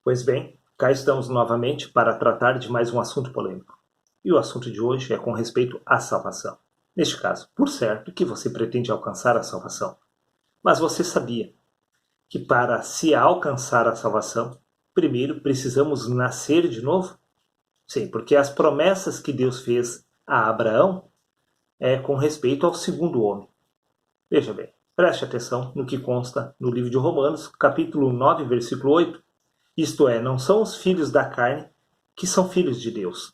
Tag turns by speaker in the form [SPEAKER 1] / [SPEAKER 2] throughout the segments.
[SPEAKER 1] Pois bem, cá estamos novamente para tratar de mais um assunto polêmico. E o assunto de hoje é com respeito à salvação. Neste caso, por certo que você pretende alcançar a salvação. Mas você sabia que para se alcançar a salvação, primeiro precisamos nascer de novo? Sim, porque as promessas que Deus fez a Abraão é com respeito ao segundo homem. Veja bem, preste atenção no que consta no livro de Romanos, capítulo 9, versículo 8. Isto é, não são os filhos da carne que são filhos de Deus,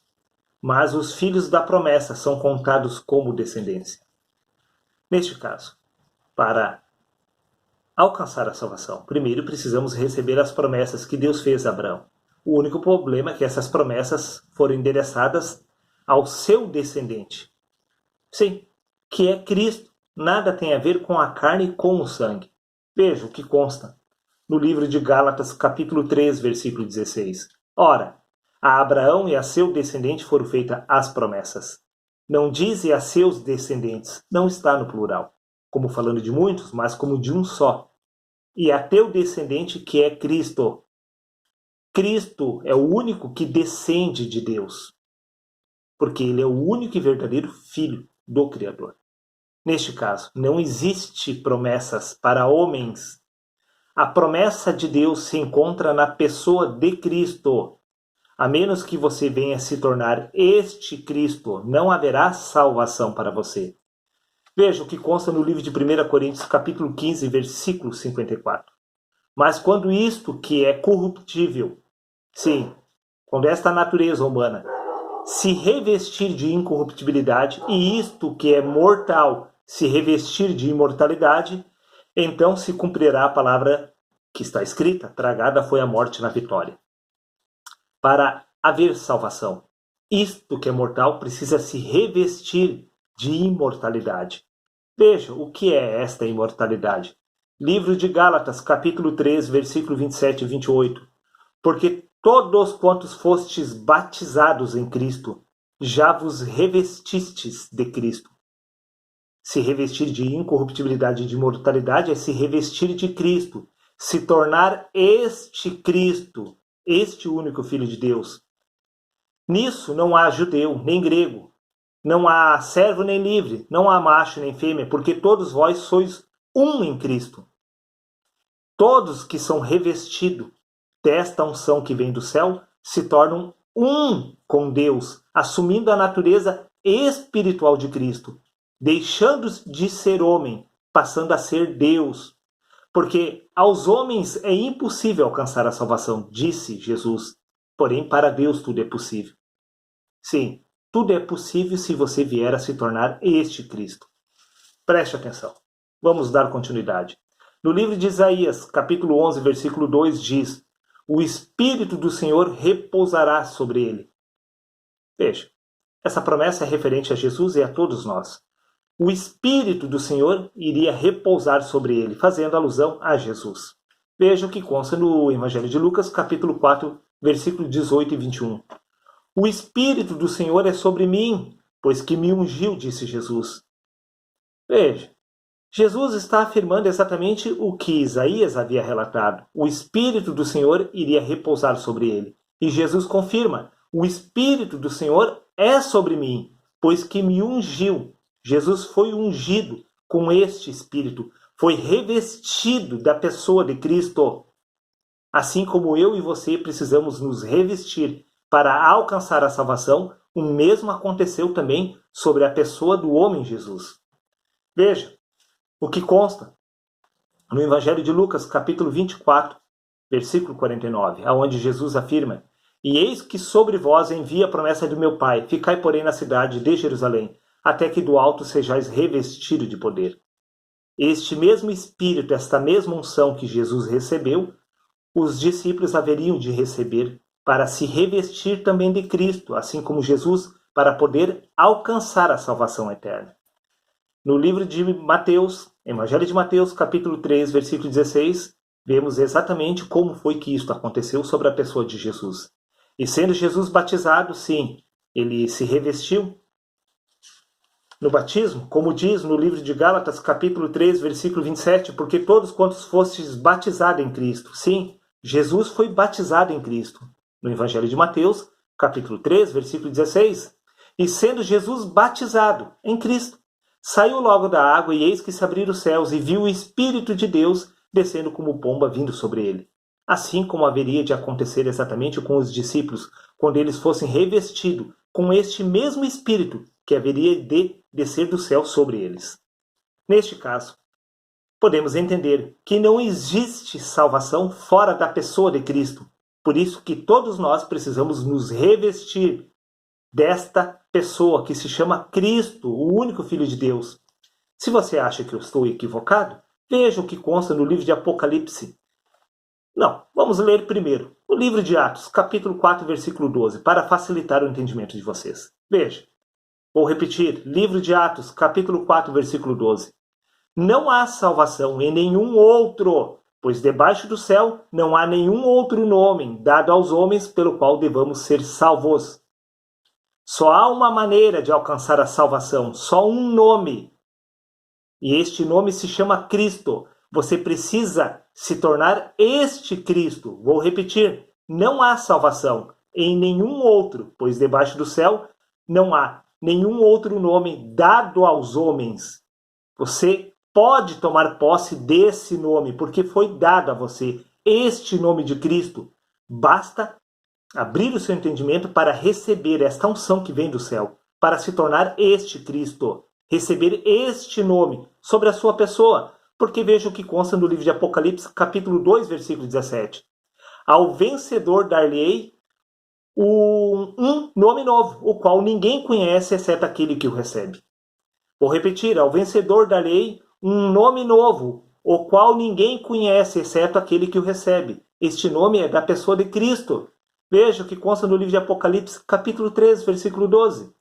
[SPEAKER 1] mas os filhos da promessa são contados como descendência. Neste caso, para alcançar a salvação, primeiro precisamos receber as promessas que Deus fez a Abraão. O único problema é que essas promessas foram endereçadas ao seu descendente. Sim, que é Cristo. Nada tem a ver com a carne e com o sangue. Veja o que consta no livro de Gálatas, capítulo 3, versículo 16. Ora, a Abraão e a seu descendente foram feitas as promessas. Não diz e a seus descendentes, não está no plural, como falando de muitos, mas como de um só. E a teu descendente, que é Cristo. Cristo é o único que descende de Deus, porque ele é o único e verdadeiro filho do Criador. Neste caso, não existe promessas para homens. A promessa de Deus se encontra na pessoa de Cristo. A menos que você venha se tornar este Cristo, não haverá salvação para você. Veja o que consta no livro de 1 Coríntios, capítulo 15, versículo 54. Mas quando isto que é corruptível, sim, quando esta natureza humana se revestir de incorruptibilidade, e isto que é mortal se revestir de imortalidade, então se cumprirá a palavra que está escrita: tragada foi a morte na vitória. Para haver salvação, isto que é mortal precisa se revestir de imortalidade. Veja o que é esta imortalidade. Livro de Gálatas, capítulo 3, versículo 27 e 28. Porque todos quantos fostes batizados em Cristo, já vos revestistes de Cristo. Se revestir de incorruptibilidade e de imortalidade é se revestir de Cristo, se tornar este Cristo, este único Filho de Deus. Nisso não há judeu nem grego, não há servo nem livre, não há macho nem fêmea, porque todos vós sois um em Cristo. Todos que são revestidos desta unção que vem do céu se tornam um com Deus, assumindo a natureza espiritual de Cristo, deixando de ser homem, passando a ser Deus. Porque aos homens é impossível alcançar a salvação, disse Jesus. Porém, para Deus tudo é possível. Sim, tudo é possível se você vier a se tornar este Cristo. Preste atenção. Vamos dar continuidade. No livro de Isaías, capítulo 11, versículo 2, diz: o Espírito do Senhor repousará sobre ele. Veja, essa promessa é referente a Jesus e a todos nós. O Espírito do Senhor iria repousar sobre ele, fazendo alusão a Jesus. Veja o que consta no Evangelho de Lucas, capítulo 4, versículo 18 e 21. O Espírito do Senhor é sobre mim, pois que me ungiu, disse Jesus. Veja, Jesus está afirmando exatamente o que Isaías havia relatado. O Espírito do Senhor iria repousar sobre ele. E Jesus confirma: o Espírito do Senhor é sobre mim, pois que me ungiu. Jesus foi ungido com este Espírito, foi revestido da pessoa de Cristo. Assim como eu e você precisamos nos revestir para alcançar a salvação, o mesmo aconteceu também sobre a pessoa do homem Jesus. Veja o que consta no Evangelho de Lucas, capítulo 24, versículo 49, aonde Jesus afirma: e eis que sobre vós envia a promessa de meu Pai, ficai, porém, na cidade de Jerusalém, até que do alto sejais revestido de poder. Este mesmo Espírito, esta mesma unção que Jesus recebeu, os discípulos haveriam de receber para se revestir também de Cristo, assim como Jesus, para poder alcançar a salvação eterna. No livro de Mateus, Evangelho de Mateus, capítulo 3, versículo 16, vemos exatamente como foi que isto aconteceu sobre a pessoa de Jesus. E sendo Jesus batizado, sim, ele se revestiu no batismo, como diz no livro de Gálatas, capítulo 3, versículo 27, porque todos quantos fostes batizados em Cristo, sim, Jesus foi batizado em Cristo. No Evangelho de Mateus, capítulo 3, versículo 16. E sendo Jesus batizado em Cristo, saiu logo da água, e eis que se abriram os céus, e viu o Espírito de Deus descendo como pomba vindo sobre ele. Assim como haveria de acontecer exatamente com os discípulos, quando eles fossem revestidos com este mesmo Espírito que haveria de descer do céu sobre eles. Neste caso, podemos entender que não existe salvação fora da pessoa de Cristo. Por isso que todos nós precisamos nos revestir desta pessoa que se chama Cristo, o único Filho de Deus. Se você acha que eu estou equivocado, veja o que consta no livro de Apocalipse. Não, vamos ler primeiro o livro de Atos, capítulo 4, versículo 12, para facilitar o entendimento de vocês. Veja, vou repetir, livro de Atos, capítulo 4, versículo 12. Não há salvação em nenhum outro, pois debaixo do céu não há nenhum outro nome dado aos homens pelo qual devamos ser salvos. Só há uma maneira de alcançar a salvação, só um nome. E este nome se chama Cristo. Você precisa se tornar este Cristo. Vou repetir, não há salvação em nenhum outro, pois debaixo do céu não há nenhum outro nome dado aos homens. Você pode tomar posse desse nome, porque foi dado a você este nome de Cristo. Basta abrir o seu entendimento para receber esta unção que vem do céu, para se tornar este Cristo, receber este nome sobre a sua pessoa, porque veja o que consta no livro de Apocalipse, capítulo 2, versículo 17. Ao vencedor dar-lhe-ei um nome novo, o qual ninguém conhece, exceto aquele que o recebe. Vou repetir, ao vencedor dar-lhe-ei um nome novo, o qual ninguém conhece, exceto aquele que o recebe. Este nome é da pessoa de Cristo. Veja o que consta no livro de Apocalipse, capítulo 3, versículo 12.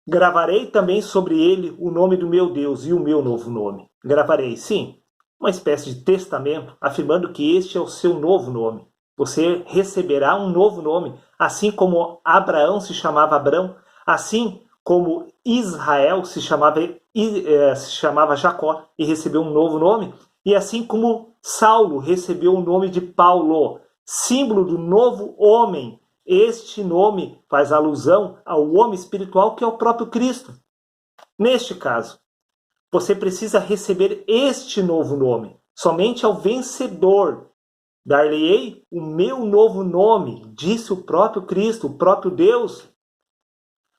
[SPEAKER 1] Gravarei também sobre ele o nome do meu Deus e o meu novo nome. Gravarei, sim, uma espécie de testamento, afirmando que este é o seu novo nome. Você receberá um novo nome, assim como Abraão se chamava Abrão, assim como Israel se chamava Jacó e recebeu um novo nome, e assim como Saulo recebeu o nome de Paulo, símbolo do novo homem. Este nome faz alusão ao homem espiritual que é o próprio Cristo. Neste caso, você precisa receber este novo nome. Somente ao vencedor dar-lhe-ei o meu novo nome, disse o próprio Cristo, o próprio Deus.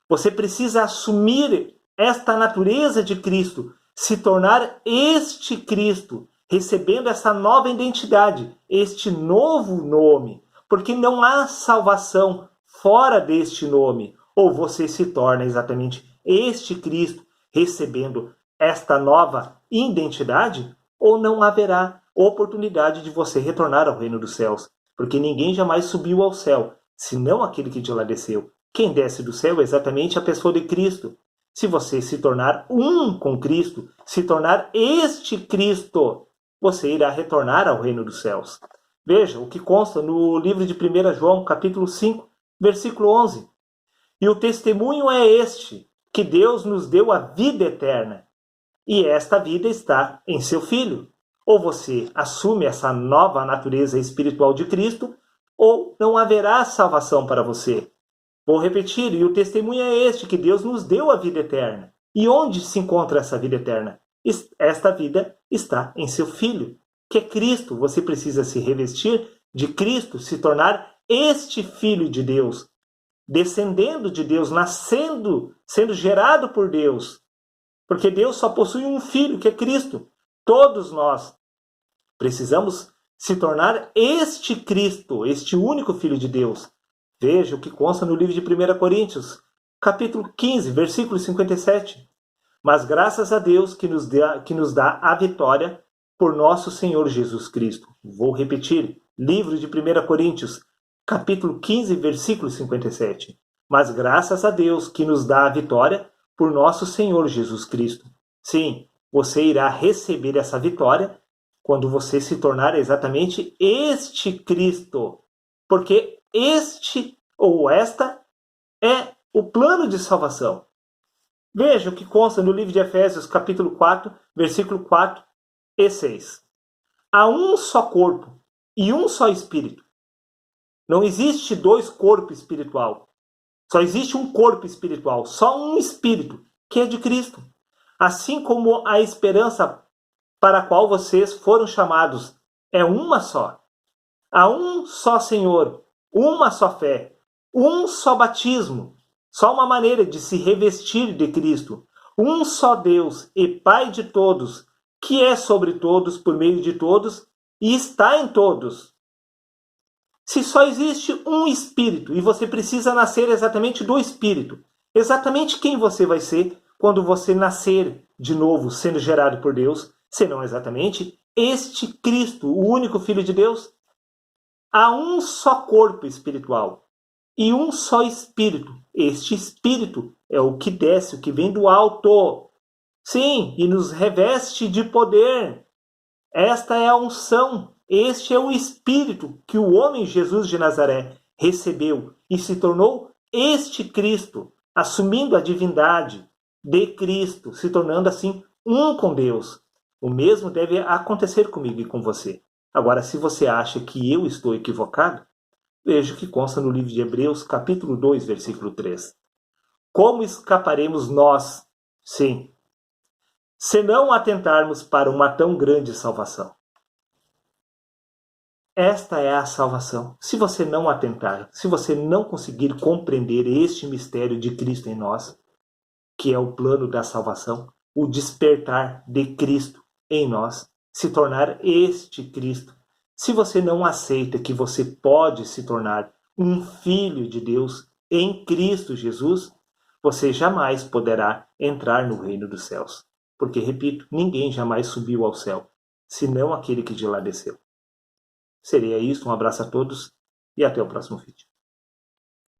[SPEAKER 1] Você precisa assumir esta natureza de Cristo, se tornar este Cristo, recebendo essa nova identidade, este novo nome, porque não há salvação fora deste nome. Ou você se torna exatamente este Cristo, recebendo esta nova identidade, ou não haverá oportunidade de você retornar ao reino dos céus, porque ninguém jamais subiu ao céu, senão aquele que de lá desceu. Quem desce do céu é exatamente a pessoa de Cristo. Se você se tornar um com Cristo, se tornar este Cristo, você irá retornar ao reino dos céus. Veja o que consta no livro de 1 João, capítulo 5, versículo 11. E o testemunho é este, que Deus nos deu a vida eterna, e esta vida está em seu Filho. Ou você assume essa nova natureza espiritual de Cristo, ou não haverá salvação para você. Vou repetir, e o testemunho é este, que Deus nos deu a vida eterna. E onde se encontra essa vida eterna? Esta vida está em seu Filho, que é Cristo. Você precisa se revestir de Cristo, se tornar este Filho de Deus, descendendo de Deus, nascendo, sendo gerado por Deus. Porque Deus só possui um Filho, que é Cristo. Todos nós precisamos se tornar este Cristo, este único Filho de Deus. Veja o que consta no livro de 1 Coríntios, capítulo 15, versículo 57. Mas graças a Deus que nos dá a vitória por nosso Senhor Jesus Cristo. Vou repetir, livro de 1 Coríntios, capítulo 15, versículo 57. Mas graças a Deus que nos dá a vitória por nosso Senhor Jesus Cristo. Sim, você irá receber essa vitória quando você se tornar exatamente este Cristo. Porque este ou esta é o plano de salvação. Veja o que consta no livro de Efésios, capítulo 4, versículo 4 e 6. Há um só corpo e um só Espírito. Não existe dois corpos espirituais. Só existe um corpo espiritual, só um Espírito, que é de Cristo. Assim como a esperança para a qual vocês foram chamados é uma só. Há um só Senhor, uma só fé, um só batismo, só uma maneira de se revestir de Cristo. Um só Deus e Pai de todos, que é sobre todos, por meio de todos e está em todos. Se só existe um Espírito e você precisa nascer exatamente do Espírito, exatamente quem você vai ser quando você nascer de novo, sendo gerado por Deus, senão exatamente este Cristo, o único Filho de Deus? Há um só corpo espiritual e um só Espírito. Este Espírito é o que desce, o que vem do alto. Sim, e nos reveste de poder. Esta é a unção. Este é o Espírito que o homem Jesus de Nazaré recebeu e se tornou este Cristo, assumindo a divindade de Cristo, se tornando assim um com Deus. O mesmo deve acontecer comigo e com você. Agora, se você acha que eu estou equivocado, veja o que consta no livro de Hebreus, capítulo 2, versículo 3. Como escaparemos nós, sim, se não atentarmos para uma tão grande salvação? Esta é a salvação. Se você não atentar, se você não conseguir compreender este mistério de Cristo em nós, que é o plano da salvação, o despertar de Cristo em nós, se tornar este Cristo. Se você não aceita que você pode se tornar um filho de Deus em Cristo Jesus, você jamais poderá entrar no reino dos céus. Porque, repito, ninguém jamais subiu ao céu, senão aquele que de lá desceu. Seria isso, um abraço a todos e até o próximo vídeo.